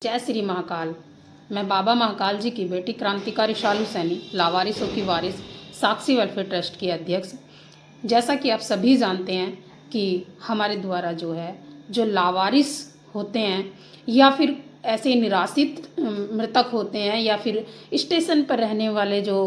जय श्री महाकाल। मैं बाबा महाकाल जी की बेटी क्रांतिकारी शालू सैनी, लावारिसों की वारिस, साक्षी वेलफेयर ट्रस्ट की अध्यक्ष। जैसा कि आप सभी जानते हैं कि हमारे द्वारा जो लावारिस होते हैं या फिर ऐसे निराश्रित मृतक होते हैं या फिर स्टेशन पर रहने वाले जो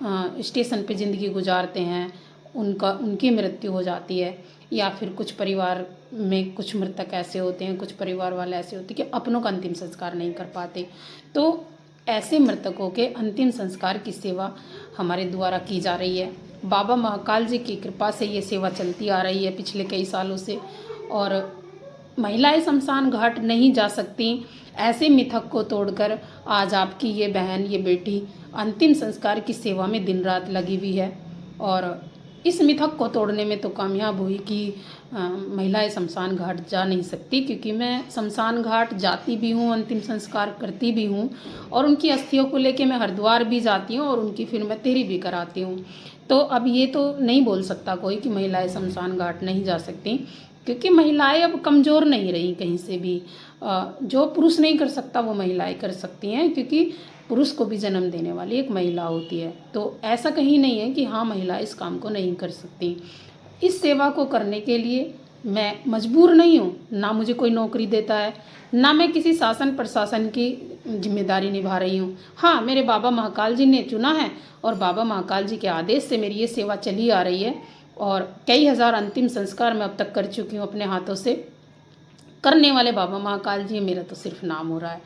स्टेशन पर ज़िंदगी गुजारते हैं, उनकी मृत्यु हो जाती है, या फिर कुछ परिवार में कुछ मृतक ऐसे होते हैं, कुछ परिवार वाले ऐसे होते हैं कि अपनों का अंतिम संस्कार नहीं कर पाते। तो ऐसे मृतकों के अंतिम संस्कार की सेवा हमारे द्वारा की जा रही है। बाबा महाकाल जी की कृपा से ये सेवा चलती आ रही है पिछले कई सालों से। और महिलाएं शमशान घाट नहीं जा सकती, ऐसे मिथक को तोड़कर आज आपकी ये बहन, ये बेटी अंतिम संस्कार की सेवा में दिन रात लगी हुई है। और इस मिथक को तोड़ने में तो कामयाब हुई कि महिलाएं शमशान घाट जा नहीं सकती, क्योंकि मैं शमशान घाट जाती भी हूँ, अंतिम संस्कार करती भी हूँ, और उनकी अस्थियों को लेके मैं हरिद्वार भी जाती हूँ और उनकी फिर मैं तेरी भी कराती हूँ। तो अब ये तो नहीं बोल सकता कोई कि महिलाएं शमशान घाट नहीं जा सकती, क्योंकि महिलाएं अब कमज़ोर नहीं रही कहीं से भी। जो पुरुष नहीं कर सकता वो महिलाएं कर सकती हैं, क्योंकि पुरुष को भी जन्म देने वाली एक महिला होती है। तो ऐसा कहीं नहीं है कि हाँ, महिला इस काम को नहीं कर सकती। इस सेवा को करने के लिए मैं मजबूर नहीं हूँ, ना मुझे कोई नौकरी देता है, ना मैं किसी शासन प्रशासन की जिम्मेदारी निभा रही हूँ। हाँ, मेरे बाबा महाकाल जी ने चुना है और बाबा महाकाल जी के आदेश से मेरी ये सेवा चली आ रही है। और कई हज़ार अंतिम संस्कार मैं अब तक कर चुकी हूँ अपने हाथों से। करने वाले बाबा महाकाल जी, मेरा तो सिर्फ नाम हो रहा है,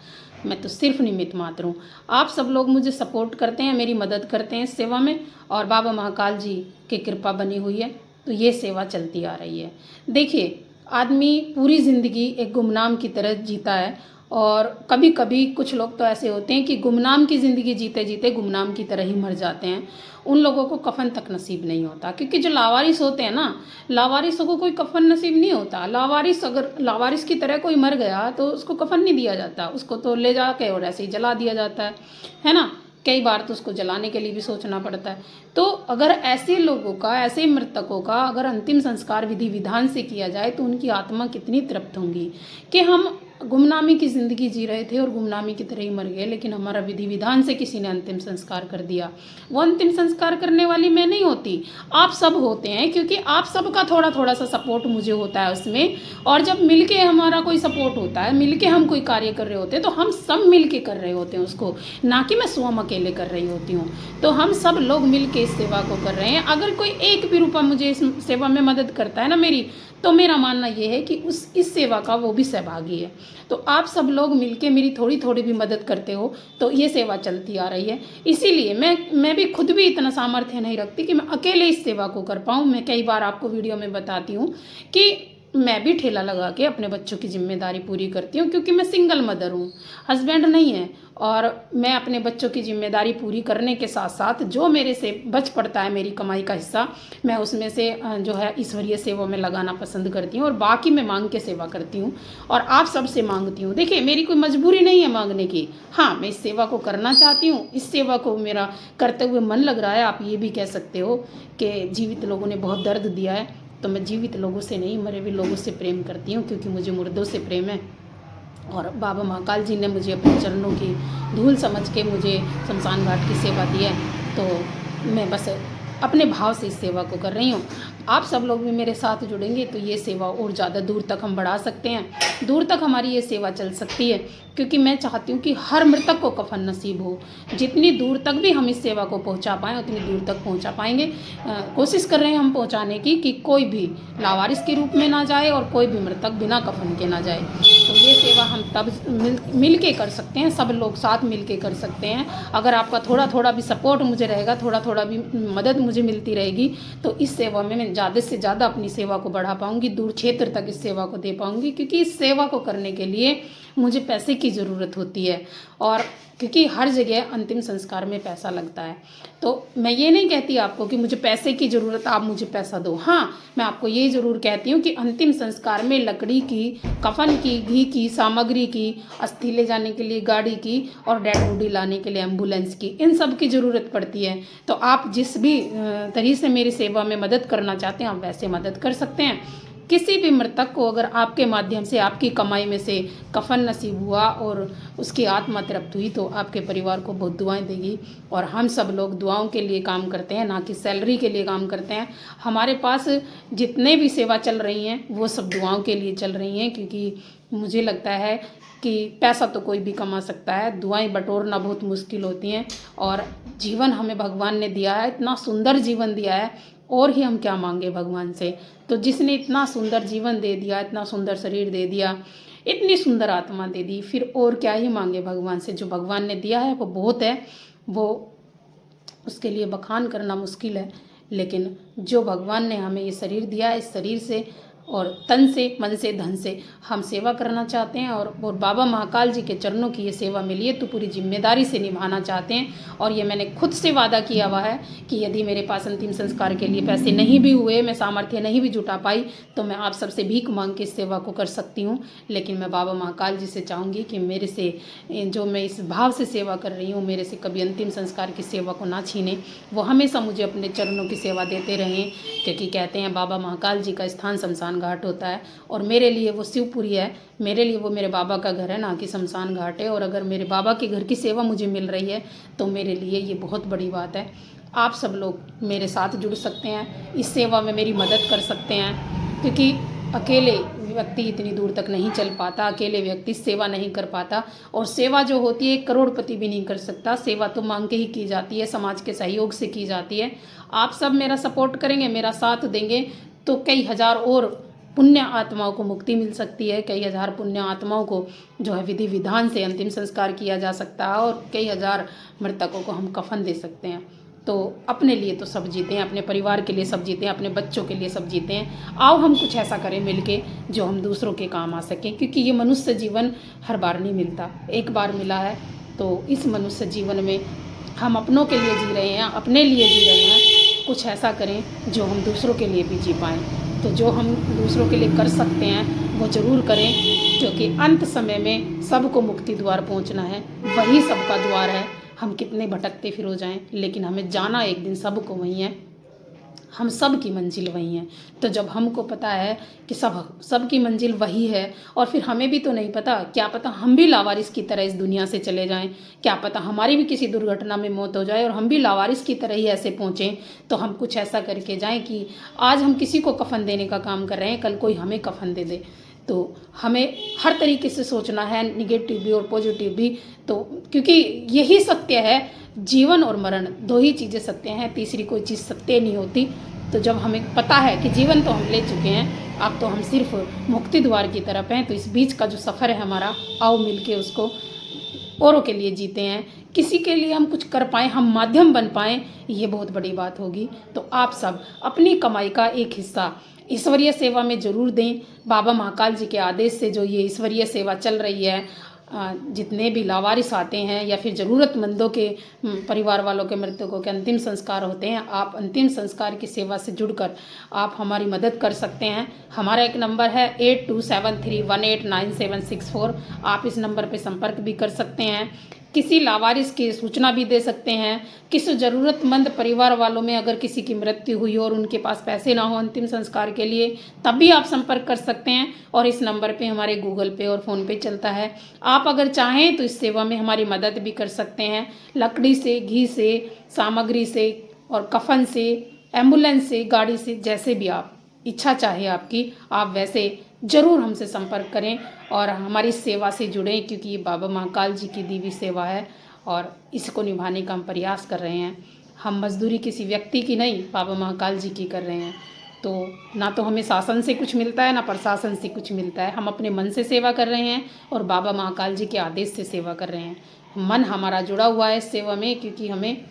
मैं तो सिर्फ निमित्त मात्र हूँ। आप सब लोग मुझे सपोर्ट करते हैं, मेरी मदद करते हैं इस सेवा में, और बाबा महाकाल जी की कृपा बनी हुई है, तो ये सेवा चलती आ रही है। देखिए, आदमी पूरी ज़िंदगी एक गुमनाम की तरह जीता है, और कभी कभी कुछ लोग तो ऐसे होते हैं कि गुमनाम की ज़िंदगी जीते जीते गुमनाम की तरह ही मर जाते हैं। उन लोगों को कफन तक नसीब नहीं होता, क्योंकि जो लावारिस होते हैं ना, लावारिसों को कोई कफन नसीब नहीं होता। लावारिस अगर लावारिस की तरह कोई मर गया तो उसको कफन नहीं दिया जाता, उसको तो ले जाके और ऐसे ही जला दिया जाता है ना। कई बार तो उसको जलाने के लिए भी सोचना पड़ता है। तो अगर ऐसे लोगों का, ऐसे मृतकों का अगर अंतिम संस्कार विधि विधान से किया जाए तो उनकी आत्मा कितनी तृप्त होंगी कि हम गुमनामी की ज़िंदगी जी रहे थे और गुमनामी की तरह ही मर गए, लेकिन हमारा विधि विधान से किसी ने अंतिम संस्कार कर दिया। वो अंतिम संस्कार करने वाली मैं नहीं होती, आप सब होते हैं, क्योंकि आप सबका थोड़ा थोड़ा सा सपोर्ट मुझे होता है उसमें। और जब मिलके हमारा कोई सपोर्ट होता है, मिलके हम कोई कार्य कर रहे होते हैं, तो हम सब मिलके कर रहे होते हैं उसको, ना कि मैं स्वयं अकेले कर रही होती हूँ। तो हम सब लोग मिलके इस सेवा को कर रहे हैं। अगर कोई एक भी रुपया मुझे इस सेवा में मदद करता है ना मेरी, तो मेरा मानना ये है कि इस सेवा का वो भी सहभागी है। तो आप सब लोग मिलके मेरी थोड़ी थोड़ी भी मदद करते हो तो ये सेवा चलती आ रही है। इसीलिए मैं भी खुद भी इतना सामर्थ्य नहीं रखती कि मैं अकेले इस सेवा को कर पाऊँ। मैं कई बार आपको वीडियो में बताती हूँ कि मैं भी ठेला लगा के अपने बच्चों की जिम्मेदारी पूरी करती हूँ, क्योंकि मैं सिंगल मदर हूँ, हस्बैंड नहीं है। और मैं अपने बच्चों की जिम्मेदारी पूरी करने के साथ साथ जो मेरे से बच पड़ता है, मेरी कमाई का हिस्सा, मैं उसमें से जो है ईश्वरीय सेवा में लगाना पसंद करती हूँ, और बाकी मैं मांग के सेवा करती हूँ और आप सबसे मांगती हूँ। देखिए, मेरी कोई मजबूरी नहीं है मांगने की। हाँ, मैं इस सेवा को करना चाहती हूँ, इस सेवा को मेरा करते हुए मन लग रहा है। आप ये भी कह सकते हो कि जीवित लोगों ने बहुत दर्द दिया है, तो मैं जीवित लोगों से नहीं, मरे हुए लोगों से प्रेम करती हूँ, क्योंकि मुझे मुर्दों से प्रेम है। और बाबा महाकाल जी ने मुझे अपने चरणों की धूल समझ के मुझे शमशान घाट की सेवा दी है, तो मैं बस अपने भाव से इस सेवा को कर रही हूँ। आप सब लोग भी मेरे साथ जुड़ेंगे तो ये सेवा और ज़्यादा दूर तक हम बढ़ा सकते हैं, दूर तक हमारी ये सेवा चल सकती है, क्योंकि मैं चाहती हूँ कि हर मृतक को कफन नसीब हो। जितनी दूर तक भी हम इस सेवा को पहुँचा पाएँ उतनी दूर तक पहुँचा पाएंगे। कोशिश कर रहे हैं हम पहुँचाने की कि कोई भी लावारिस के रूप में ना जाए और कोई भी मृतक बिना कफन के ना जाए। तो ये सेवा हम तब मिल के कर सकते हैं, सब लोग साथ मिल के कर सकते हैं। अगर आपका थोड़ा थोड़ा भी सपोर्ट मुझे रहेगा, थोड़ा थोड़ा भी मदद मुझे मिलती रहेगी, तो इस सेवा में मैं ज़्यादा से ज़्यादा अपनी सेवा को बढ़ा पाऊँगी, दूर क्षेत्र तक इस सेवा को दे पाऊँगी। क्योंकि इस सेवा को करने के लिए मुझे पैसे की ज़रूरत होती है, और क्योंकि हर जगह अंतिम संस्कार में पैसा लगता है। तो मैं ये नहीं कहती आपको कि मुझे पैसे की ज़रूरत, आप मुझे पैसा दो। हाँ, मैं आपको ये ज़रूर कहती हूँ कि अंतिम संस्कार में लकड़ी की, कफन की, घी की, सामग्री की, अस्थि ले जाने के लिए गाड़ी की, और डेड बॉडी लाने के लिए एम्बुलेंस की, इन सब की ज़रूरत पड़ती है। तो आप जिस भी तरीके से मेरी सेवा में मदद करना चाहते हैं, आप वैसे मदद कर सकते हैं। किसी भी मृतक को अगर आपके माध्यम से, आपकी कमाई में से कफन नसीब हुआ और उसकी आत्मा तृप्त हुई, तो आपके परिवार को बहुत दुआएं देगी। और हम सब लोग दुआओं के लिए काम करते हैं, ना कि सैलरी के लिए काम करते हैं। हमारे पास जितने भी सेवा चल रही हैं वो सब दुआओं के लिए चल रही हैं, क्योंकि मुझे लगता है कि पैसा तो कोई भी कमा सकता है, दुआएं बटोरना बहुत मुश्किल होती हैं। और जीवन हमें भगवान ने दिया है, इतना सुंदर जीवन दिया है, और ही हम क्या मांगे भगवान से। तो जिसने इतना सुंदर जीवन दे दिया, इतना सुंदर शरीर दे दिया, इतनी सुंदर आत्मा दे दी, फिर और क्या ही मांगे भगवान से। जो भगवान ने दिया है वो बहुत है, वो उसके लिए बखान करना मुश्किल है। लेकिन जो भगवान ने हमें ये शरीर दिया है, इस शरीर से और तन से, मन से, धन से हम सेवा करना चाहते हैं। और बाबा महाकाल जी के चरणों की ये सेवा मिली है तो पूरी जिम्मेदारी से निभाना चाहते हैं। और ये मैंने खुद से वादा किया हुआ है कि यदि मेरे पास अंतिम संस्कार के लिए पैसे नहीं भी हुए, मैं सामर्थ्य नहीं भी जुटा पाई, तो मैं आप सबसे भीख मांग के इस सेवा को कर सकती हूँ। लेकिन मैं बाबा महाकाल जी से चाहूँगी कि मेरे से, जो मैं इस भाव से सेवा कर रही हूँ, मेरे से कभी अंतिम संस्कार की सेवा को ना छीने। वो हमेशा मुझे अपने चरणों की सेवा देते रहें, क्योंकि कहते हैं बाबा महाकाल जी का स्थान शमशान घाट होता है, और मेरे लिए वो शिवपुरी है, मेरे लिए वो मेरे बाबा का घर है, ना कि शमशान घाट है। और अगर मेरे बाबा के घर की सेवा मुझे मिल रही है तो मेरे लिए ये बहुत बड़ी बात है। आप सब लोग मेरे साथ जुड़ सकते हैं, इस सेवा में मेरी मदद कर सकते हैं, क्योंकि अकेले व्यक्ति इतनी दूर तक नहीं चल पाता, अकेले व्यक्ति सेवा नहीं कर पाता। और सेवा जो होती है करोड़पति भी नहीं कर सकता, सेवा तो मांग के ही की जाती है, समाज के सहयोग से की जाती है। आप सब मेरा सपोर्ट करेंगे, मेरा साथ देंगे, तो कई हजार और पुण्य आत्माओं को मुक्ति मिल सकती है, कई हजार पुण्य आत्माओं को जो है विधि विधान से अंतिम संस्कार किया जा सकता है, और कई हजार मृतकों को हम कफन दे सकते हैं। तो अपने लिए तो सब जीते हैं, अपने परिवार के लिए सब जीते हैं, अपने बच्चों के लिए सब जीते हैं। आओ हम कुछ ऐसा करें मिलके जो हम दूसरों के काम आ सकें, क्योंकि ये मनुष्य जीवन हर बार नहीं मिलता, एक बार मिला है। तो इस मनुष्य जीवन में हम अपनों के लिए जी रहे हैं, अपने लिए जी रहे हैं, कुछ ऐसा करें जो हम दूसरों के लिए भी जी पाएँ। तो जो हम दूसरों के लिए कर सकते हैं वो ज़रूर करें, क्योंकि अंत समय में सबको मुक्ति द्वार पहुंचना है, वही सबका द्वार है। हम कितने भटकते फिर हो जाएं, लेकिन हमें जाना एक दिन सबको वहीं है, हम सब की मंजिल वही है। तो जब हमको पता है कि सब की मंजिल वही है, और फिर हमें भी तो नहीं पता, क्या पता हम भी लावारिस की तरह इस दुनिया से चले जाएं, क्या पता हमारी भी किसी दुर्घटना में मौत हो जाए और हम भी लावारिस की तरह ही ऐसे पहुँचें। तो हम कुछ ऐसा करके जाएं कि आज हम किसी को कफन देने का काम कर रहे हैं, कल कोई हमें कफन दे दे। तो हमें हर तरीके से सोचना है, निगेटिव भी और पॉजिटिव भी। तो क्योंकि यही सत्य है, जीवन और मरण दो ही चीज़ें सत्य हैं, तीसरी कोई चीज़ सत्य नहीं होती। तो जब हमें पता है कि जीवन तो हम ले चुके हैं, अब तो हम सिर्फ मुक्ति द्वार की तरफ हैं, तो इस बीच का जो सफ़र है हमारा, आओ मिलके उसको औरों के लिए जीते हैं। किसी के लिए हम कुछ कर पाएँ, हम माध्यम बन पाएँ, ये बहुत बड़ी बात होगी। तो आप सब अपनी कमाई का एक हिस्सा ईश्वरीय सेवा में ज़रूर दें। बाबा महाकाल जी के आदेश से जो ये ईश्वरीय सेवा चल रही है, जितने भी लावारिस आते हैं या फिर ज़रूरतमंदों के परिवार वालों के मृतकों के अंतिम संस्कार होते हैं, आप अंतिम संस्कार की सेवा से जुड़कर आप हमारी मदद कर सकते हैं। हमारा एक नंबर है 8273189764। आप इस नंबर पर संपर्क भी कर सकते हैं, किसी लावारिस की सूचना भी दे सकते हैं। किसी ज़रूरतमंद परिवार वालों में अगर किसी की मृत्यु हुई और उनके पास पैसे ना हो अंतिम संस्कार के लिए, तब भी आप संपर्क कर सकते हैं। और इस नंबर पे हमारे गूगल पे और फ़ोन पे चलता है। आप अगर चाहें तो इस सेवा में हमारी मदद भी कर सकते हैं, लकड़ी से, घी से, सामग्री से और कफन से, एम्बुलेंस से, गाड़ी से, जैसे भी आप इच्छा चाहे आपकी, आप वैसे ज़रूर हमसे संपर्क करें और हमारी सेवा से जुड़ें, क्योंकि ये बाबा महाकाल जी की दी हुई सेवा है और इसको निभाने का हम प्रयास कर रहे हैं। हम मजदूरी किसी व्यक्ति की नहीं, बाबा महाकाल जी की कर रहे हैं। तो ना तो हमें शासन से कुछ मिलता है, ना प्रशासन से कुछ मिलता है। हम अपने मन से सेवा कर रहे हैं और बाबा महाकाल जी के आदेश से सेवा कर रहे हैं। मन हमारा जुड़ा हुआ है इस सेवा में, क्योंकि हमें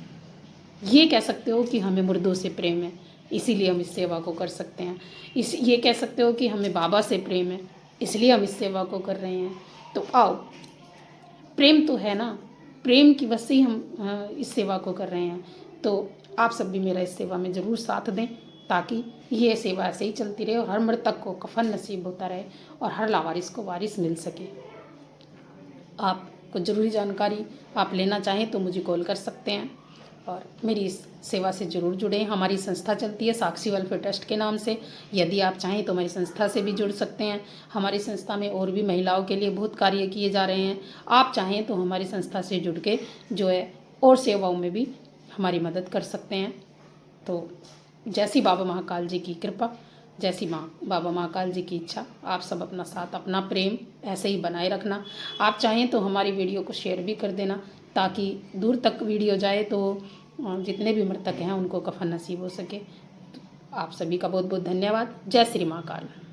ये कह सकते हो कि हमें मुर्दों से प्रेम है, इसीलिए हम इस सेवा को कर सकते हैं। ये कह सकते हो कि हमें बाबा से प्रेम है, इसलिए हम इस सेवा को कर रहे हैं। तो आओ, प्रेम तो है ना, प्रेम की वजह से ही हम इस सेवा को कर रहे हैं। तो आप सब भी मेरा इस सेवा में ज़रूर साथ दें, ताकि ये सेवा ऐसे ही चलती रहे और हर मृतक को कफन नसीब होता रहे और हर लावारिस को वारिस मिल सके। आपको ज़रूरी जानकारी आप लेना चाहें तो मुझे कॉल कर सकते हैं। और मेरी इस सेवा से ज़रूर जुड़ें। हमारी संस्था चलती है साक्षी वेलफेयर ट्रस्ट के नाम से। यदि आप चाहें तो हमारी संस्था से भी जुड़ सकते हैं। हमारी संस्था में और भी महिलाओं के लिए बहुत कार्य किए जा रहे हैं। आप चाहें तो हमारी संस्था से जुड़ के जो है और सेवाओं में भी हमारी मदद कर सकते हैं। तो जैसी बाबा महाकाल जी की कृपा, जैसी बाबा महाकाल जी की इच्छा, आप सब अपना साथ, अपना प्रेम ऐसे ही बनाए रखना। आप चाहें तो हमारी वीडियो को शेयर भी कर देना, ताकि दूर तक वीडियो जाए तो जितने भी मृतक हैं उनको कफन नसीब हो सके। तो आप सभी का बहुत बहुत धन्यवाद। जय श्री महाकाल।